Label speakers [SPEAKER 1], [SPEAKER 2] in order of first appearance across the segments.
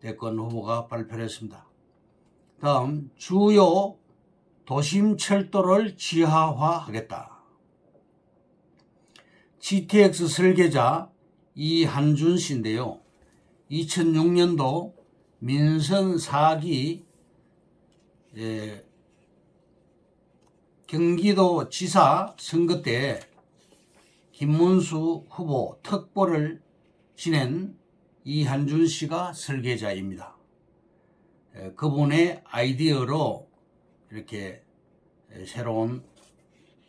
[SPEAKER 1] 대권 후보가 발표를 했습니다. 다음, 주요 도심 철도를 지하화하겠다. GTX 설계자 이한준 씨인데요. 2006년도 민선 4기 경기도 지사 선거 때 김문수 후보 특보를 지낸 이한준 씨가 설계자입니다. 그분의 아이디어로 이렇게 새로운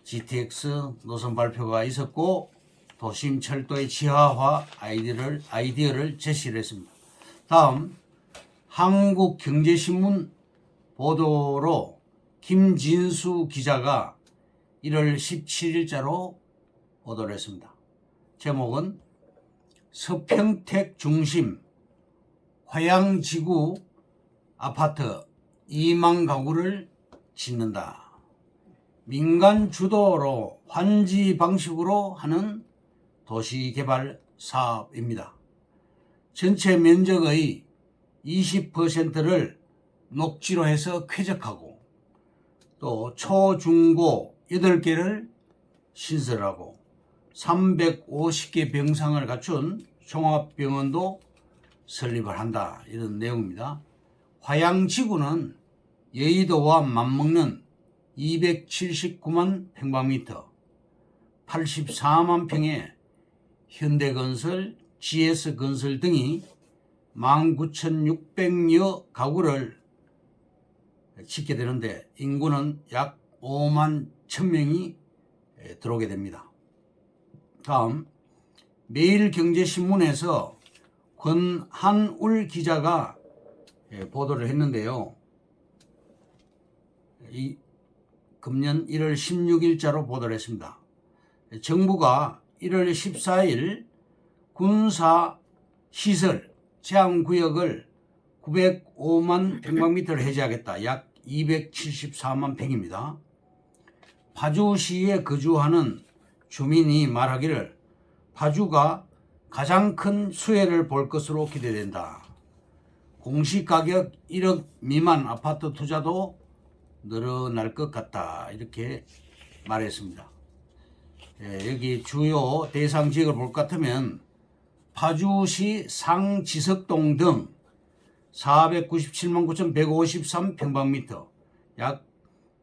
[SPEAKER 1] GTX 노선 발표가 있었고 도심 철도의 지하화 아이디어를 제시를 했습니다. 다음, 한국경제신문 보도로 김진수 기자가 1월 17일자로 보도를 했습니다. 제목은 서평택 중심 화양지구 아파트 2만 가구를 짓는다. 민간 주도로 환지 방식으로 하는 도시개발 사업입니다. 전체 면적의 20%를 녹지로 해서 쾌적하고 또 초, 중, 고 8개를 신설하고 350개 병상을 갖춘 종합병원도 설립을 한다. 이런 내용입니다. 화양지구는 여의도와 맞먹는 279만 평방미터, 84만 평의 현대건설, GS건설 등이 19,600여 가구를 짓게 되는데 인구는 약 5만 1,000명이 들어오게 됩니다. 다음, 매일경제신문에서 권한울 기자가 보도를 했는데요. 금년 1월 16일자로 보도를 했습니다. 정부가 1월 14일 군사시설 제한구역을 905만 평방미터를 해제하겠다. 약 274만 평입니다. 파주시에 거주하는 주민이 말하기를 파주가 가장 큰 수혜를 볼 것으로 기대된다. 공시가격 1억 미만 아파트 투자도 늘어날 것 같다. 이렇게 말했습니다. 여기 주요 대상 지역을 볼 것 같으면 파주시 상지석동 등 497만 9,153 평방미터, 약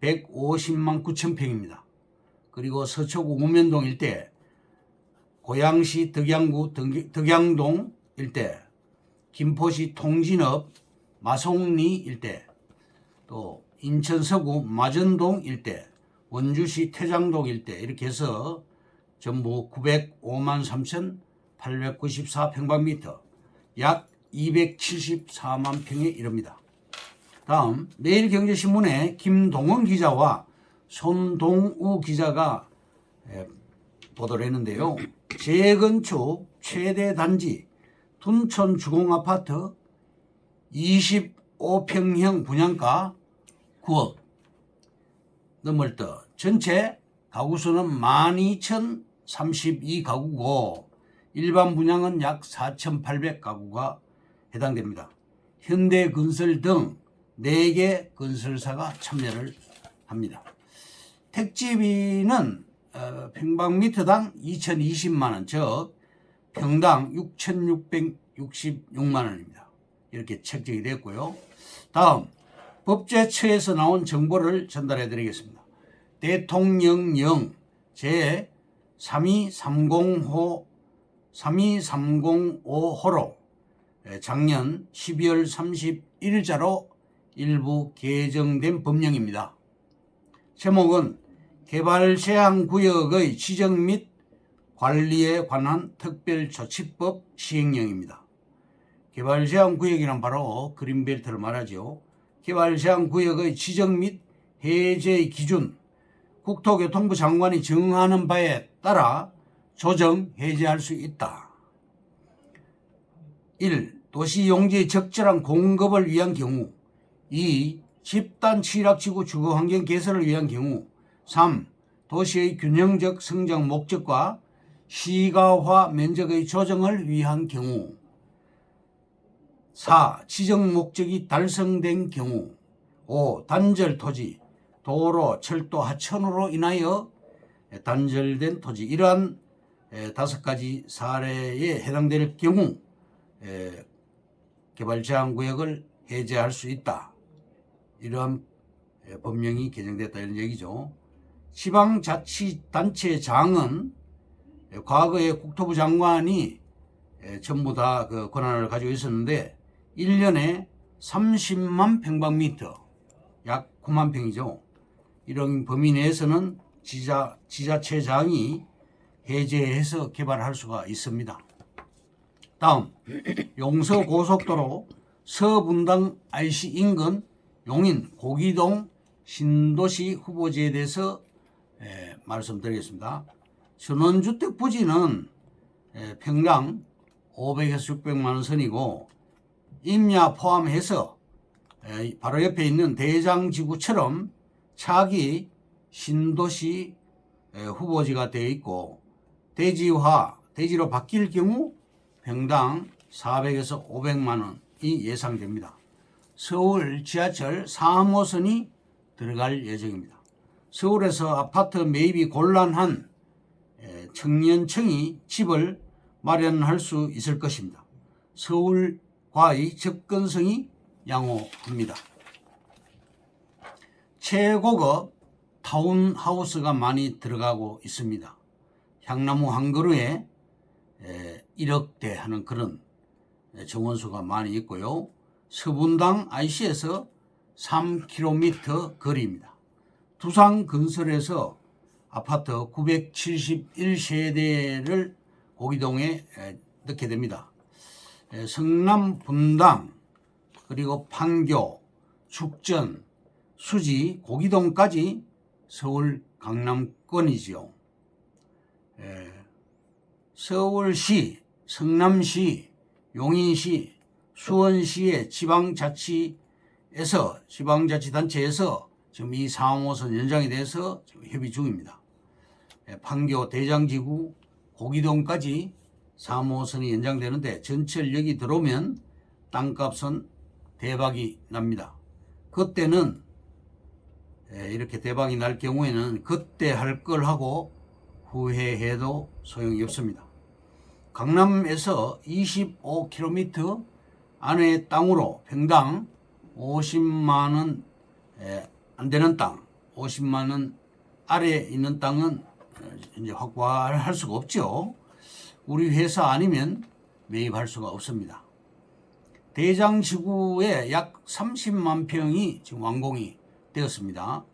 [SPEAKER 1] 150만 9천 평입니다. 그리고 서초구 우면동 일대, 고양시 덕양구 덕양동 일대, 김포시 통진읍 마송리 일대, 또 인천 서구 마전동 일대, 원주시 태장동 일대 이렇게 해서 전부 905만 3,894 평방미터, 약 274만 평에 이릅니다. 다음, 매일경제신문의 김동원 기자와 손동우 기자가 보도를 했는데요. 재건축 최대 단지 둔촌 주공아파트 25평형 분양가 9억 넘을 듯 전체 가구수는 12,032가구고 일반 분양은 약 4,800가구가 해당됩니다. 현대건설 등 4개 건설사가 참여를 합니다. 택지비는 평방미터당 2,020만원, 즉 평당 6,666만원입니다. 이렇게 책정이 됐고요. 다음, 법제처에서 나온 정보를 전달해 드리겠습니다. 대통령령 제3230호로 작년 12월 31일자로 일부 개정된 법령입니다. 제목은 개발제한구역의 지정 및 관리에 관한 특별조치법 시행령입니다. 개발제한구역이란 바로 그린벨트를 말하죠. 개발제한구역의 지정 및 해제의 기준, 국토교통부 장관이 정하는 바에 따라 조정, 해제할 수 있다. 1. 도시용지의 적절한 공급을 위한 경우. 2. 집단 취락지구 주거환경 개선을 위한 경우. 3. 도시의 균형적 성장 목적과 시가화 면적의 조정을 위한 경우. 4. 지정 목적이 달성된 경우. 5. 단절 토지, 도로, 철도, 하천으로 인하여 단절된 토지. 이러한 5가지 사례에 해당될 경우 개발제한구역을 해제할 수 있다. 이러한 법령이 개정됐다 이런 얘기죠. 지방자치단체장은 과거에 국토부 장관이 전부 다 그 권한을 가지고 있었는데 1년에 30만 평방미터, 약 9만 평이죠. 이런 범위 내에서는 지자체장이 해제해서 개발할 수가 있습니다. 다음, 용서고속도로 서분당 IC 인근 용인 고기동 신도시 후보지에 대해서 말씀드리겠습니다. 전원주택 부지는 평당 500에서 600만 원 선이고 임야 포함해서 바로 옆에 있는 대장지구처럼 차기 신도시 후보지가 되어 있고 대지로 바뀔 경우 평당 400에서 500만 원이 예상됩니다. 서울 지하철 3호선이 들어갈 예정입니다. 서울에서 아파트 매입이 곤란한 청년층이 집을 마련할 수 있을 것입니다. 서울과의 접근성이 양호합니다. 최고급 타운하우스가 많이 들어가고 있습니다. 향나무 한 그루에 1억대 하는 그런 정원수가 많이 있고요. 서분당 IC에서 3km 거리입니다. 두산건설에서 아파트 971세대를 고기동에 넣게 됩니다. 성남 분당, 그리고 판교, 죽전, 수지, 고기동까지 서울 강남권이지요. 서울시, 성남시, 용인시, 수원시의 지방자치단체에서 지금 이 4호선 연장에 대해서 지금 협의 중입니다. 판교, 대장지구, 고기동까지 3호선이 연장되는데 전철역이 들어오면 땅값은 대박이 납니다. 그때는 이렇게 대박이 날 경우에는 그때 할 걸 하고 후회해도 소용이 없습니다. 강남에서 25km 안의 땅으로 평당 50만 원 안 되는 땅, 50만 원 아래에 있는 땅은 이제 확보할 수가 없죠. 우리 회사 아니면 매입할 수가 없습니다. 대장지구에 약 30만 평이 지금 완공이 되었습니다.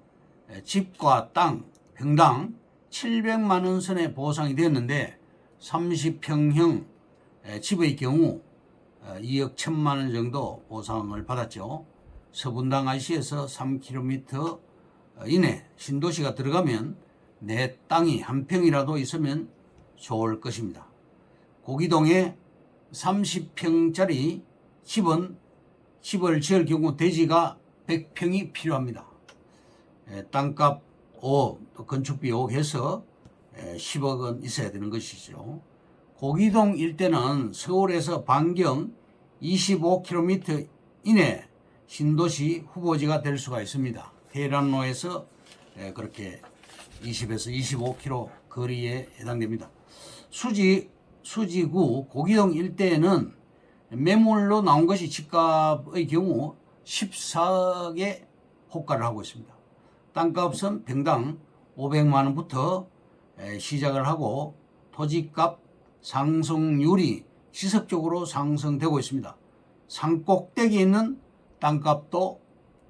[SPEAKER 1] 집과 땅 평당 700만 원 선에 보상이 되었는데 30평형 집의 경우 2억 1천만 원 정도 보상을 받았죠. 서분당 IC에서 3km 이내 신도시가 들어가면 내 땅이 한 평이라도 있으면 좋을 것입니다. 고기동에 30평짜리 집을 지을 경우 대지가 100평이 필요합니다. 땅값 5억, 건축비 5억 해서 10억 원 있어야 되는 것이죠. 고기동 일대는 서울에서 반경 25km 이내 신도시 후보지가 될 수가 있습니다. 대란로에서 그렇게 20에서 25km 거리에 해당됩니다. 수지구 고기동 일대에는 매물로 나온 것이 집값의 경우 14억에 호가를 하고 있습니다. 땅값은 평당 500만 원부터 시작을 하고 토지값 상승률이 지속적으로 상승되고 있습니다. 산꼭대기에 있는 땅값도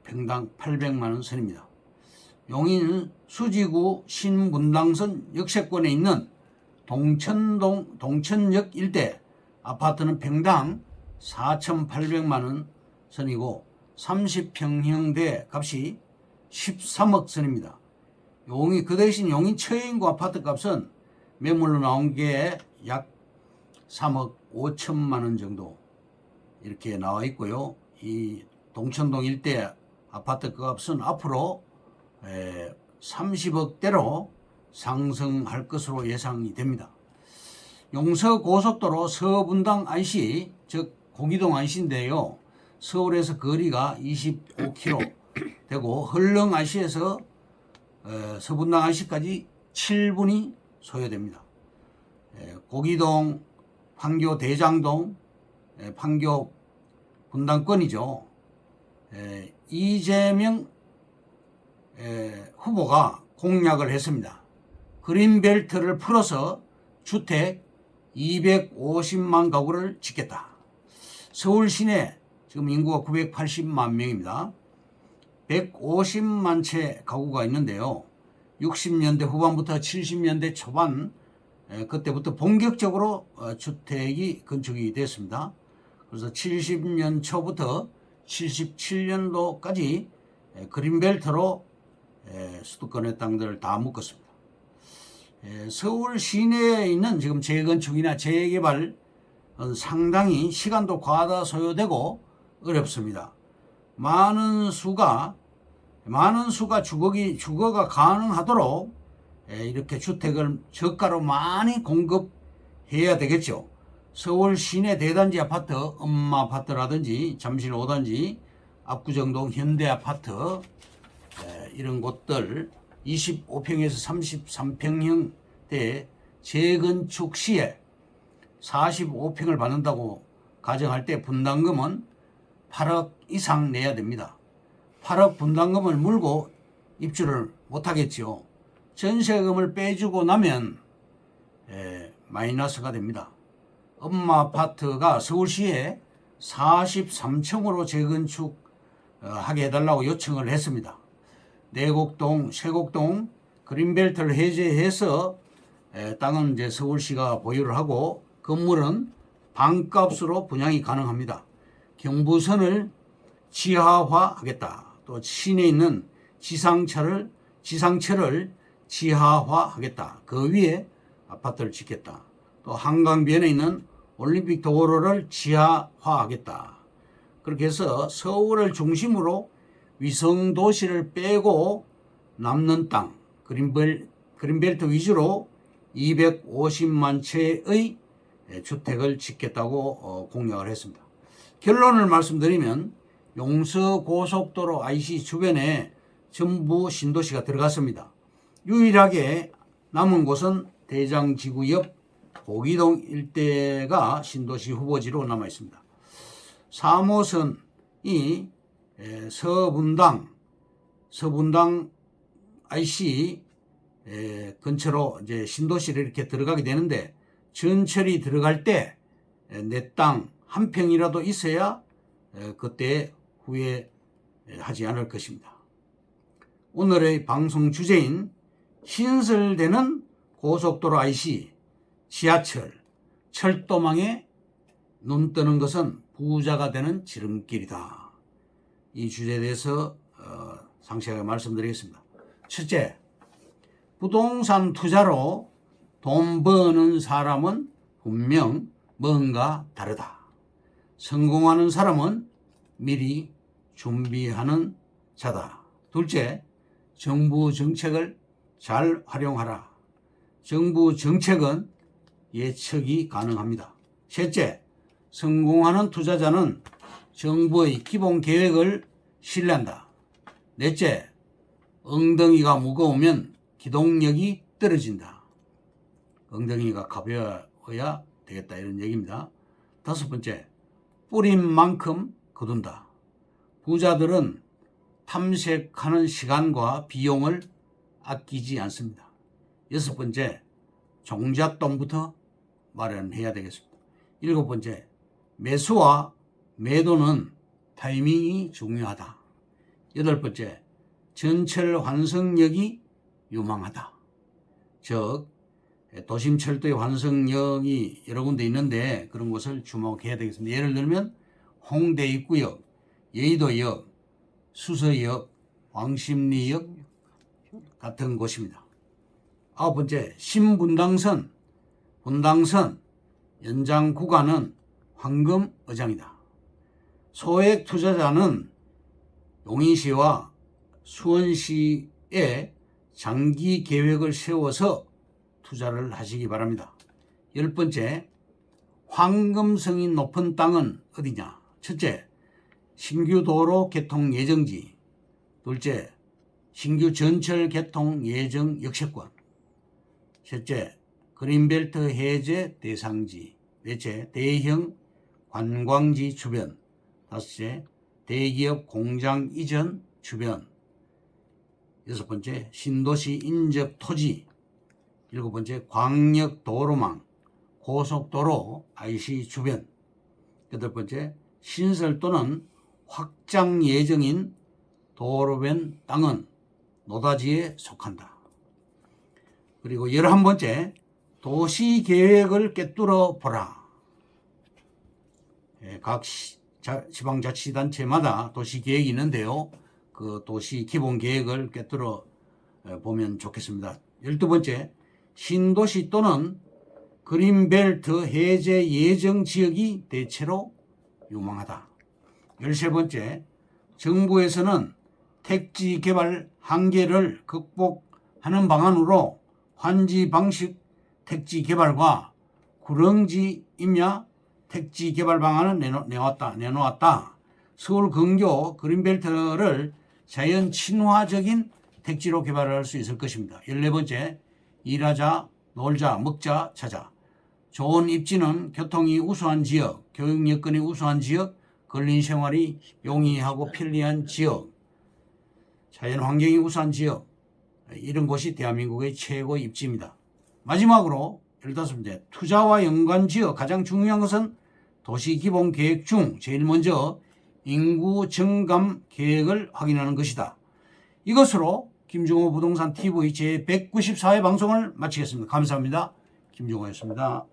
[SPEAKER 1] 평당 800만 원 선입니다. 용인 수지구 신분당선 역세권에 있는 동천역 일대 아파트는 평당 4,800만 원 선이고 30평형대 값이 13억 선입니다. 그 대신 용인 처인구 아파트 값은 매물로 나온 게 약 3억 5천만 원 정도 이렇게 나와 있고요. 이 동천동 일대 아파트 값은 앞으로 30억대로 상승할 것으로 예상이 됩니다. 용서고속도로 서분당 IC, 즉 고기동 IC인데요. 서울에서 거리가 25km 되고 흘릉 IC에서 서분당 IC까지 7분이 소요됩니다. 고기동, 판교 대장동, 판교 분당권이죠. 이재명 후보가 공약을 했습니다. 그린벨트를 풀어서 주택 250만 가구를 짓겠다. 서울 시내 지금 인구가 980만 명입니다. 150만 채 가구가 있는데요. 60년대 후반부터 70년대 초반 그때부터 본격적으로 주택이 건축이 됐습니다. 그래서 70년 초부터 77년도까지 그린벨트로 수도권의 땅들을 다 묶었습니다. 서울 시내에 있는 지금 재건축이나 재개발 상당히 시간도 과다 소요되고 어렵습니다. 많은 수가 주거가 가능하도록 이렇게 주택을 저가로 많이 공급해야 되겠죠. 서울 시내 대단지 아파트, 엄마 아파트라든지 잠실 5단지, 압구정동 현대 아파트 이런 곳들 25평에서 33평형대 재건축 시에 45평을 받는다고 가정할 때 분담금은 8억 이상 내야 됩니다. 8억 분담금을 물고 입주를 못하겠죠. 전세금을 빼주고 나면 마이너스가 됩니다. 엄마 아파트가 서울시에 43층으로 재건축하게 해달라고 요청을 했습니다. 내곡동, 세곡동 그린벨트를 해제해서 땅은 이제 서울시가 보유를 하고 건물은 반값으로 분양이 가능합니다. 경부선을 지하화하겠다. 또 시내에 있는 지상철을 지하화하겠다. 그 위에 아파트를 짓겠다. 또 한강변에 있는 올림픽 도로를 지하화하겠다. 그렇게 해서 서울을 중심으로 위성 도시를 빼고 남는 땅 그린벨트 위주로 250만 채의 주택을 짓겠다고 공약을 했습니다. 결론을 말씀드리면 용서고속도로 IC 주변에 전부 신도시가 들어갔습니다. 유일하게 남은 곳은 대장지구 옆 고기동 일대가 신도시 후보지로 남아 있습니다. 3호선이 서분당 IC 근처로 이제 신도시를 이렇게 들어가게 되는데 전철이 들어갈 때 내 땅 한 평이라도 있어야 그때 후회하지 않을 것입니다. 오늘의 방송 주제인 신설되는 고속도로 IC, 지하철, 철도망에 눈 뜨는 것은 부자가 되는 지름길이다. 이 주제에 대해서 상세하게 말씀드리겠습니다. 첫째, 부동산 투자로 돈 버는 사람은 분명 뭔가 다르다. 성공하는 사람은 미리 준비하는 자다. 둘째, 정부 정책을 잘 활용하라. 정부 정책은 예측이 가능합니다. 셋째, 성공하는 투자자는 정부의 기본 계획을 신뢰한다. 넷째, 엉덩이가 무거우면 기동력이 떨어진다. 엉덩이가 가벼워야 되겠다 이런 얘기입니다. 다섯 번째, 뿌린 만큼 거둔다. 부자들은 탐색하는 시간과 비용을 아끼지 않습니다. 여섯 번째, 종잣돈부터 마련해야 되겠습니다. 일곱 번째, 매수와 매도는 타이밍이 중요하다. 여덟 번째, 전철 완성력이 유망하다. 즉 도심 철도의 완성력이 여러 군데 있는데 그런 곳을 주목해야 되겠습니다. 예를 들면 홍대 입구역, 여의도역, 수서역, 왕십리역 같은 곳입니다. 아홉 번째, 신분당선, 분당선 연장 구간은 황금어장이다. 소액 투자자는 용인시와 수원시에 장기 계획을 세워서 투자를 하시기 바랍니다. 열 번째, 황금성이 높은 땅은 어디냐? 첫째, 신규 도로 개통 예정지. 둘째, 신규 전철 개통 예정 역세권. 셋째, 그린벨트 해제 대상지. 넷째, 대형 관광지 주변. 다섯째, 대기업 공장 이전 주변. 여섯 번째, 신도시 인접 토지. 일곱 번째, 광역 도로망, 고속도로 IC 주변. 여덟 번째, 신설 또는 확장 예정인 도로변 땅은 노다지에 속한다. 그리고 11번째, 도시계획을 꿰뚫어 보라. 각 지방자치단체마다 도시계획이 있는데요. 그 도시 기본계획을 꿰뚫어 보면 좋겠습니다. 12번째, 신도시 또는 그린벨트 해제 예정 지역이 대체로 유망하다. 13번째, 정부에서는 택지 개발 한계를 극복하는 방안으로 환지 방식 택지 개발과 구릉지 임야 택지 개발 방안을 내놓았다. 서울 근교 그린벨트를 자연 친화적인 택지로 개발할 수 있을 것입니다. 14번째, 일하자, 놀자, 먹자, 자자. 좋은 입지는 교통이 우수한 지역, 교육 여건이 우수한 지역, 근린 생활이 용이하고 편리한 지역, 자연 환경이 우수한 지역, 이런 곳이 대한민국의 최고 입지입니다. 마지막으로 15번째, 투자와 연관 지역. 가장 중요한 것은 도시기본계획 중 제일 먼저 인구 증감 계획을 확인하는 것이다. 이것으로 김종호 부동산 TV 제194회 방송을 마치겠습니다. 감사합니다. 김종호였습니다.